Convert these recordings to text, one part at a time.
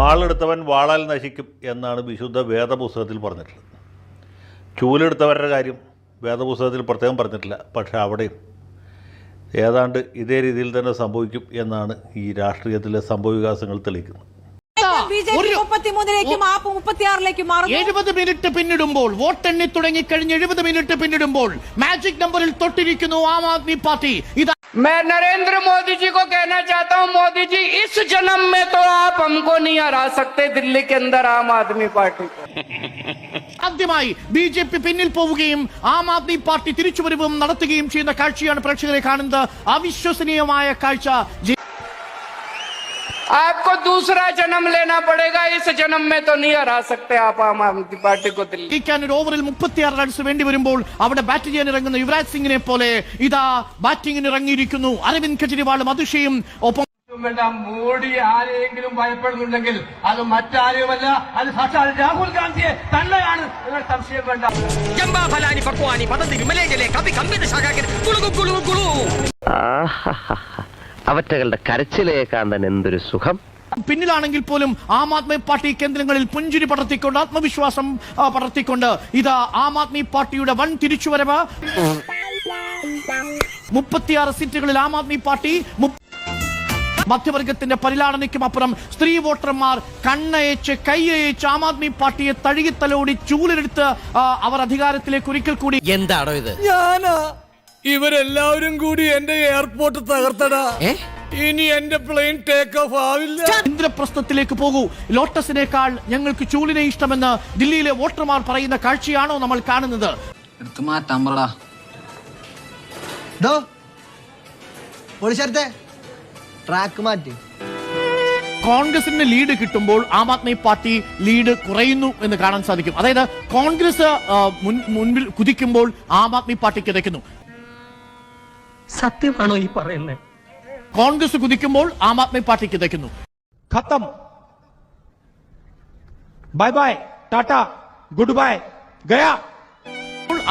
വാളെടുത്തവൻ വാളാൽ നശിക്കും എന്നാണ് വിശുദ്ധ വേദപുസ്തകത്തിൽ പറഞ്ഞിട്ടുള്ളത്. ചൂലെടുത്തവരുടെ കാര്യം വേദപുസ്തകത്തിൽ പ്രത്യേകം പറഞ്ഞിട്ടില്ല. പക്ഷേ അവിടെയും ഏതാണ്ട് ഇതേ രീതിയിൽ തന്നെ സംഭവിക്കും എന്നാണ് ഈ രാഷ്ട്രീയത്തിലെ സംഭവവികാസങ്ങൾ തെളിയിക്കുന്നത്. 70 മിനിറ്റ് പിന്നിടുമ്പോൾ വോട്ടെണ്ണി തുടങ്ങിക്കഴിഞ്ഞ് 70 മിനിറ്റ് പിന്നിടുമ്പോൾ മാജിക് നമ്പറിൽ തൊട്ടിരിക്കുന്നു ആം ആദ്മി പാർട്ടി. मैं नरेंद्र मोदी जी को कहना चाहता हूं, मोदी जी इस जन्म में तो आप हमको नहीं हरा सकते दिल्ली के अंदर आम आदमी पार्टी को. ആദ്യമായി ബിജെപി പിന്നിൽ പോവുകയും ആം ആദ്മി പാർട്ടി തിരിച്ചുവരവും നടത്തുകയും ചെയ്യുന്ന കാഴ്ചയാണ് പ്രേക്ഷകരെ കാണുന്നത്. അവിശ്വസനീയമായ കാഴ്ച. आपको दूसरा जन्म लेना पड़ेगा, इस जन्म में तो नहीं हरा सकते आप आम आदमी पार्टी को दिल्ली. ഒരു ഓവറിൽ 36 റൺസ് വേണ്ടി വരുമ്പോൾ അവിടെ ബാറ്റ് ചെയ്യാൻ ഇറങ്ങുന്ന യുവരാജ് സിംഗിനെ പോലെ ഇതാ ബാറ്റിംഗിന് ഇറങ്ങിയിരിക്കുന്നു അരവിന്ദ് കെജ്രിവാളും അതിഷയും. ഒപ്പം മോഡി ആരെയെങ്കിലും ഭയപ്പെടുന്നുണ്ടെങ്കിൽ അത് മറ്റാരെയുമല്ല, അത് സാക്ഷാൽ രാഹുൽ ഗാന്ധിയെ തന്നെയാണ്. നിങ്ങൾ സംശയം വേണ്ട. അവറ്റകളുടെ കരച്ചിലേക്കാൻ തന്നെ എന്തൊരു സുഖം. പിന്നിലാണെങ്കിൽ പോലും ആം ആദ്മി പാർട്ടി കേന്ദ്രങ്ങളിൽ പുഞ്ചിരി പടർത്തിക്കൊണ്ട് ആത്മവിശ്വാസം പടർത്തിക്കൊണ്ട് ഇതാ ആം ആദ്മി പാർട്ടിയുടെ വൻ തിരിച്ചുവരവ്. 36 സീറ്റുകളിൽ ആം ആദ്മി പാർട്ടി. മധ്യവർഗത്തിന്റെ പരിലാളനയ്ക്കും അപ്പുറം സ്ത്രീ വോട്ടർമാർ കണ്ണയച്ച് കൈയച്ച് ആം ആദ്മി പാർട്ടിയെ തഴുകിത്തലോടി ചൂലെടുത്ത് അവർ അധികാരത്തിലേക്ക് ഒരിക്കൽ കൂടി. എന്താണോ ഇത്? ഞാനാ ഇവരെല്ലാവരും കൂടി എന്റെ എയർപോർട്ട് തകർത്തടാ. ഇനി എന്റെ പ്ലെയിൻ ടേക്ക് ഓഫ് ആവില്ല. ഇന്ദ്രപ്രസ്ഥത്തിലേക്ക് പോകൂ, ലോട്ടസിനേക്കാൾ ഞങ്ങൾക്ക് ചൂലിനെ ഇഷ്ടമെന്ന് ദില്ലിയിലെ വോട്ടർമാർ പറയുന്ന കാഴ്ചയാണോ നമ്മൾ കാണുന്നത്? കോൺഗ്രസിന് ലീഡ് കിട്ടുമ്പോൾ ആം ആദ്മി പാർട്ടി ലീഡ് കുറയുന്നു എന്ന് കാണാൻ സാധിക്കും. അതായത് കോൺഗ്രസ് മുൻപിൽ കുതിക്കുമ്പോൾ ആം ആദ്മി പാർട്ടി കിതയ്ക്കുന്നു. സത്യമാണോ ഈ പറയുന്നത്? കോൺഗ്രസ് കുതിക്കുമ്പോൾ ആം ആദ്മി പാർട്ടി കിതയ്ക്കുന്നു. ഖത്തം, bye bye, tata, goodbye, ഗയാ.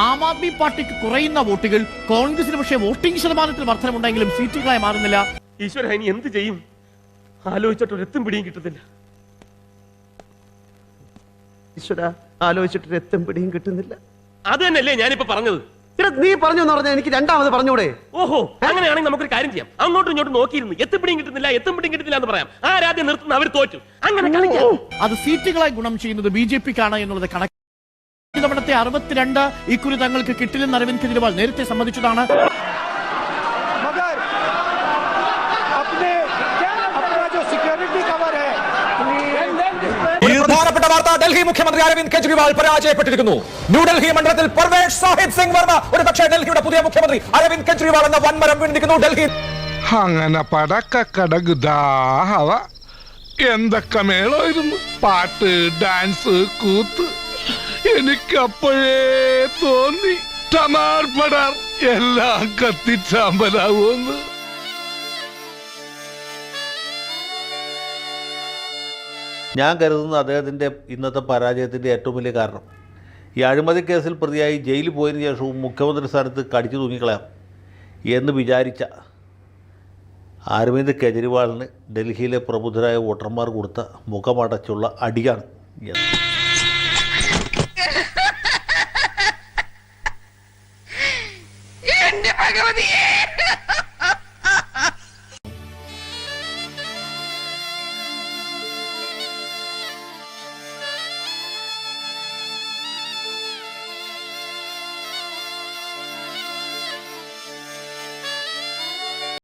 ആം ആദ്മി പാർട്ടിക്ക് കുറയുന്ന വോട്ടുകൾ കോൺഗ്രസിന് പക്ഷേ വോട്ടിംഗ് ശതമാനത്തിൽ വർധനമുണ്ടെങ്കിലും സീറ്റുകളായി മാറുന്നില്ല. ഈശ്വര, ഇനി എന്ത് ചെയ്യും? ആലോചിച്ചിട്ടൊരെത്തും പിടിയും കിട്ടുന്നില്ല. ഈശ്വര, ആലോചിച്ചിട്ടൊരെത്തും പിടിയും കിട്ടുന്നില്ല. അത് തന്നെയല്ലേ ഞാനിപ്പോ പറഞ്ഞത്. നീ പറഞ്ഞു എന്ന് പറഞ്ഞാൽ എനിക്ക് രണ്ടാമത് പറഞ്ഞൂടെ? ഓഹോ, അങ്ങനെയാണെങ്കിൽ നമുക്കൊരു കാര്യം ചെയ്യാം. അങ്ങോട്ടും ഇങ്ങോട്ടും നോക്കിയിരുന്നു എത്തും പിടിയും കിട്ടുന്നില്ല എന്ന് പറയാം. ആരാദ്യം നിർത്തുന്ന അവർ തോറ്റു. അങ്ങനെ കളിക്കാം. അത് സീറ്റുകളായി ഗുണം ചെയ്യുന്നത് ബിജെപിക്കാണ് എന്നുള്ളത് കണക്ക്. ഇതവിടത്തെ 62 ഇക്കുറി തങ്ങൾക്ക് കിട്ടില്ലെന്ന് അരവിന്ദ് കെജ്രിവാൾ നേരത്തെ സമ്മതിച്ചതാണ്. പ്രധാനപ്പെട്ട വാർത്ത, ഡൽഹി മുഖ്യമന്ത്രി അരവിന്ദ് കെജ്രിവാൾ പരാജയപ്പെട്ടിരിക്കുന്നു. ന്യൂഡൽഹി മണ്ഡലത്തിൽ പർവേഷ് സാഹിബ് സിംഗ് വർമ്മ ഒരു പക്ഷേ ഡൽഹിയുടെ പുതിയ മുഖ്യമന്ത്രി അരവിന്ദ് കെജ്രിവാൾ എന്ന വൻമരം വീണിരിക്കുന്നു. ഡൽഹി അങ്ങനെ പടക്കടകുദാഹവ എന്തൊക്കെ മേളായിരുന്നു. പാട്ട്, ഡാൻസ്, കൂത്ത്. എനിക്കപ്പോഴേ തോന്നി ടമാർ പടാർ എല്ലാം കത്തിച്ചാമ്പലാവൂന്ന്. ഞാൻ കരുതുന്ന അദ്ദേഹത്തിൻ്റെ ഇന്നത്തെ പരാജയത്തിൻ്റെ ഏറ്റവും വലിയ കാരണം ഈ അഴിമതി കേസിൽ പ്രതിയായി ജയിലിൽ പോയതിനു ശേഷവും മുഖ്യമന്ത്രി സ്ഥാനത്ത് കടിച്ചു തൂങ്ങിക്കളയാം എന്ന് വിചാരിച്ച അരവിന്ദ് കെജ്രിവാളിന് ഡൽഹിയിലെ പ്രബുദ്ധരായ വോട്ടർമാർ കൊടുത്ത മുഖമടച്ചുള്ള അടിയാണ്.